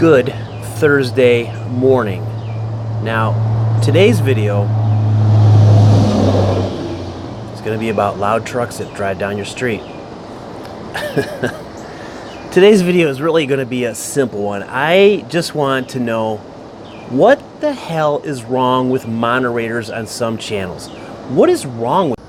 Good Thursday morning. Now, today's video is going to be about loud trucks that drive down your street. Today's video is really going to be a simple one. I just want to know what the hell is wrong with moderators on some channels. What is wrong with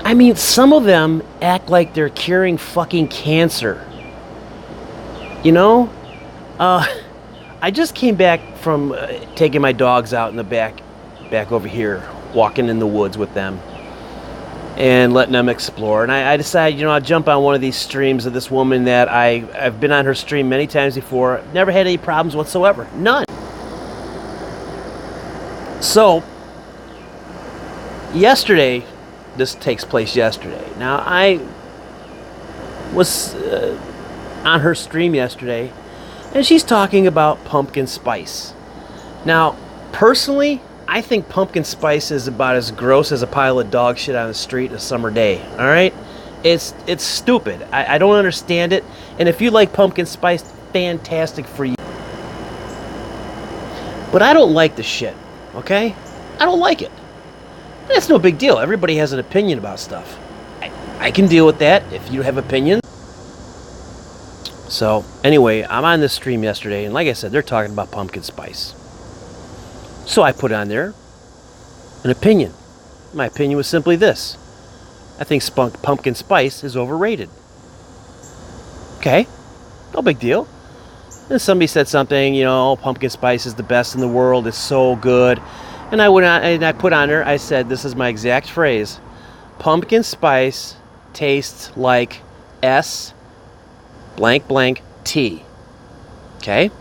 I mean, some of them act like they're curing fucking cancer. You know? I just came back from taking my dogs out in the back over here, walking in the woods with them and letting them explore. And I decided, you know, I'll jump on one of these streams of this woman that I've been on her stream many times before. Never had any problems whatsoever. None. So, yesterday, this takes place yesterday. Now, I was on her stream yesterday, and she's talking about pumpkin spice. Now, personally, I think pumpkin spice is about as gross as a pile of dog shit on the street a summer day. All right, it's stupid. I don't understand it. And if you like pumpkin spice, fantastic for you. But I don't like the shit. Okay, I don't like it. That's no big deal. Everybody has an opinion about stuff. I can deal with that if you have opinions. So, anyway, I'm on this stream yesterday, and like I said, they're talking about pumpkin spice. So I put on there an opinion. My opinion was simply this. I think pumpkin spice is overrated. Okay, no big deal. And somebody said something, you know, pumpkin spice is the best in the world. It's so good. And I went on and I put on her, I said, this is my exact phrase. Pumpkin spice tastes like S blank blank T. Okay?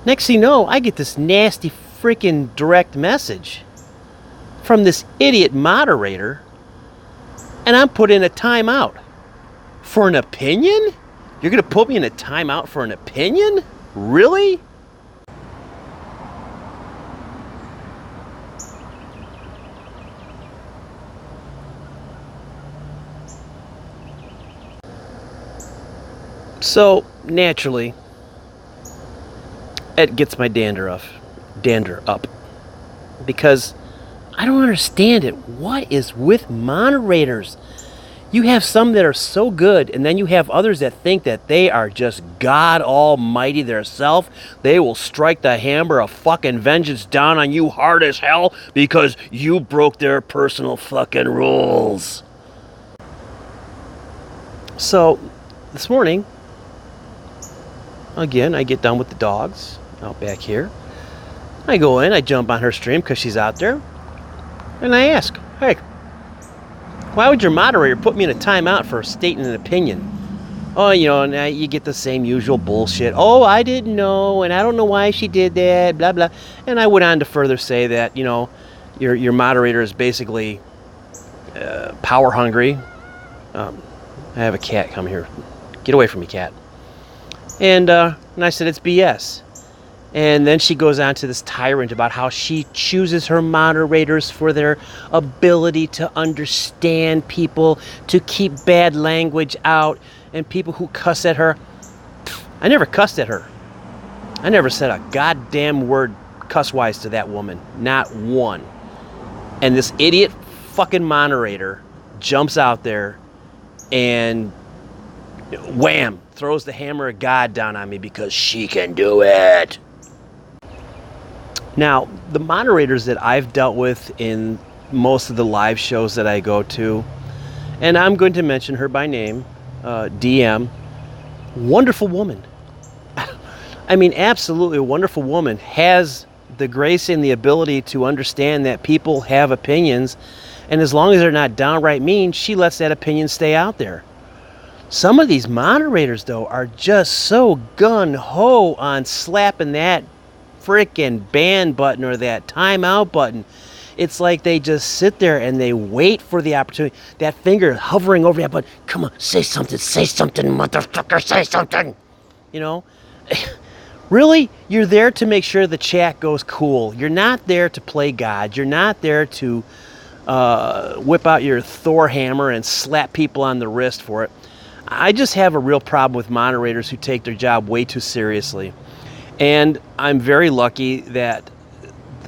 Next thing you know, I get this nasty freaking direct message from this idiot moderator, and I'm put in a timeout for an opinion? You're going to put me in a timeout for an opinion? Really? So, naturally, it gets my dander up. Because I don't understand it. What is with moderators? You have some that are so good, and then you have others that think that they are just God Almighty theirself. They will strike the hammer of fucking vengeance down on you hard as hell because you broke their personal fucking rules. So, this morning, again, I get done with the dogs out back here. I go in, I jump on her stream because she's out there, and I ask, hey, why would your moderator put me in a timeout for stating an opinion? Oh, you know, and you get the same usual bullshit. Oh, I didn't know, and I don't know why she did that, blah, blah. And I went on to further say that, you know, your moderator is basically power hungry. I have a cat come here. Get away from me, cat. And I said, it's BS. And then she goes on to this tyrant about how she chooses her moderators for their ability to understand people, to keep bad language out, and people who cuss at her. I never cussed at her. I never said a goddamn word cuss-wise to that woman. Not one. And this idiot fucking moderator jumps out there and wham! Throws the hammer of God down on me because she can do it. Now, the moderators that I've dealt with in most of the live shows that I go to, and I'm going to mention her by name, DM, wonderful woman. I mean, absolutely a wonderful woman, has the grace and the ability to understand that people have opinions, and as long as they're not downright mean, she lets that opinion stay out there. Some of these moderators, though, are just so gung-ho on slapping that frickin' ban button or that timeout button. It's like they just sit there and they wait for the opportunity. That finger hovering over that button. Come on, say something, motherfucker, say something. You know? Really? You're there to make sure the chat goes cool. You're not there to play God. You're not there to whip out your Thor hammer and slap people on the wrist for it. I just have a real problem with moderators who take their job way too seriously. And I'm very lucky that,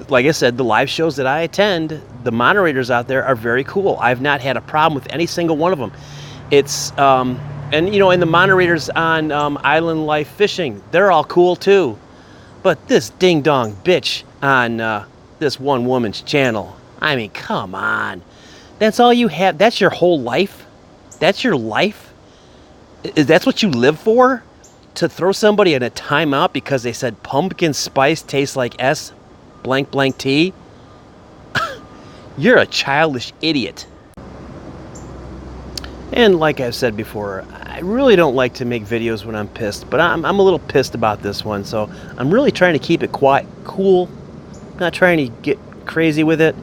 like I said, the live shows that I attend, the moderators out there are very cool. I've not had a problem with any single one of them. It's, and you know, and the moderators on Island Life Fishing, they're all cool too. But this ding-dong bitch on this one woman's channel, I mean, come on. That's all you have? That's your whole life? That's your life? That's what you live for? To throw somebody in a timeout because they said pumpkin spice tastes like S blank blank T? You're a childish idiot. And like I've said before, I really don't like to make videos when I'm pissed, but I'm a little pissed about this one, so I'm really trying to keep it quiet, cool, not trying to get crazy with it,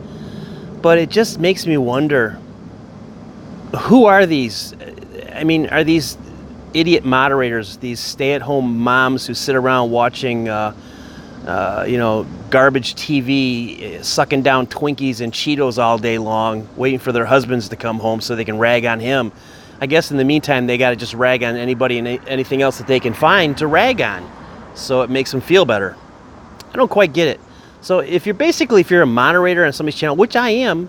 but it just makes me wonder, who are these? I mean, are these idiot moderators, these stay-at-home moms who sit around watching, you know, garbage TV, sucking down Twinkies and Cheetos all day long, waiting for their husbands to come home so they can rag on him? I guess in the meantime, they got to just rag on anybody and anything else that they can find to rag on, so it makes them feel better. I don't quite get it. So if you're a moderator on somebody's channel, which I am,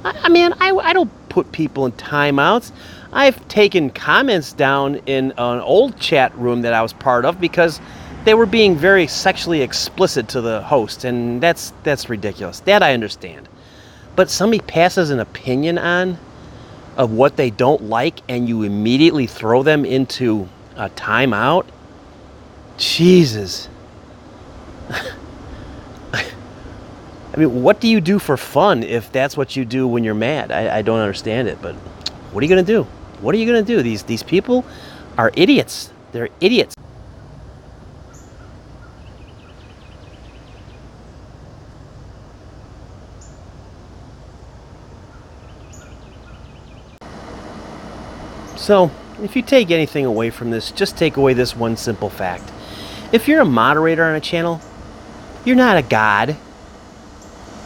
I mean, I don't put people in timeouts. I've taken comments down in an old chat room that I was part of because they were being very sexually explicit to the host, and that's ridiculous. That I understand. But somebody passes an opinion on of what they don't like, and you immediately throw them into a timeout? Jesus. I mean, what do you do for fun if that's what you do when you're mad? I don't understand it, but what are you going to do? What are you going to do? These people are idiots. They're idiots. So, if you take anything away from this, just take away this one simple fact. If you're a moderator on a channel, you're not a god.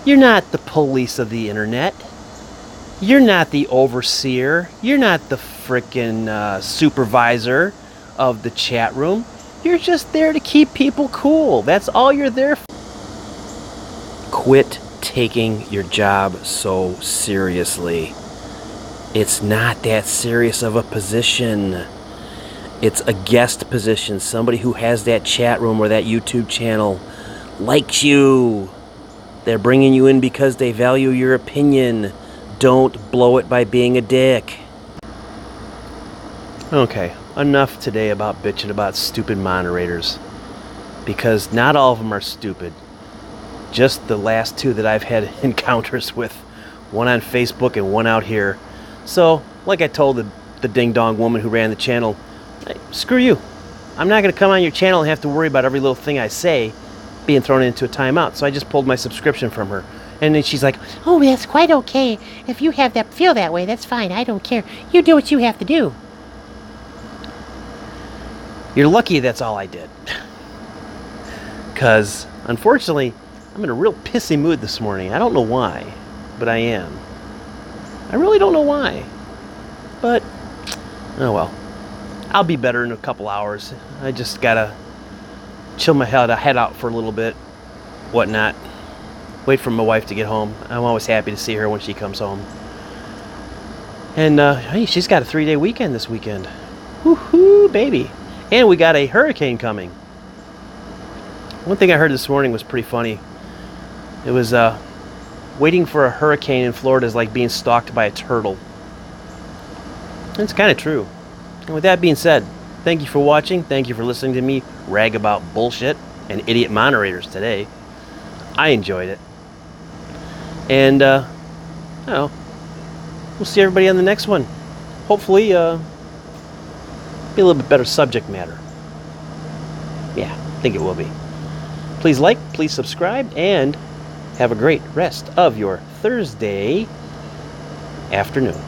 You're not the police of the internet. You're not the overseer. You're not the frickin' supervisor of the chat room. You're just there to keep people cool. That's all you're there for. Quit taking your job so seriously. It's not that serious of a position. It's a guest position. Somebody who has that chat room or that YouTube channel likes you. They're bringing you in because they value your opinion. Don't blow it by being a dick. Okay, enough today about bitching about stupid moderators. Because not all of them are stupid. Just the last two that I've had encounters with. One on Facebook and one out here. So, like I told the ding-dong woman who ran the channel, hey, screw you. I'm not going to come on your channel and have to worry about every little thing I say being thrown into a timeout. So I just pulled my subscription from her. And then she's like, oh, that's quite okay. If you feel that way, that's fine. I don't care. You do what you have to do. you're lucky that's all I did. Because, unfortunately, I'm in a real pissy mood this morning. I don't know why, but I am. I really don't know why. But, oh well. I'll be better in a couple hours. I just gotta chill my head out for a little bit, whatnot. Wait for my wife to get home. I'm always happy to see her when she comes home. And, hey, she's got a 3-day weekend this weekend. Woohoo, baby. And we got a hurricane coming. One thing I heard this morning was pretty funny. It was, waiting for a hurricane in Florida is like being stalked by a turtle. It's kind of true. And with that being said, thank you for watching. Thank you for listening to me rag about bullshit and idiot moderators today. I enjoyed it. And, I don't know. We'll see everybody on the next one. Hopefully, be a little bit better subject matter. Yeah, I think it will be. Please like, please subscribe, and have a great rest of your Thursday afternoon.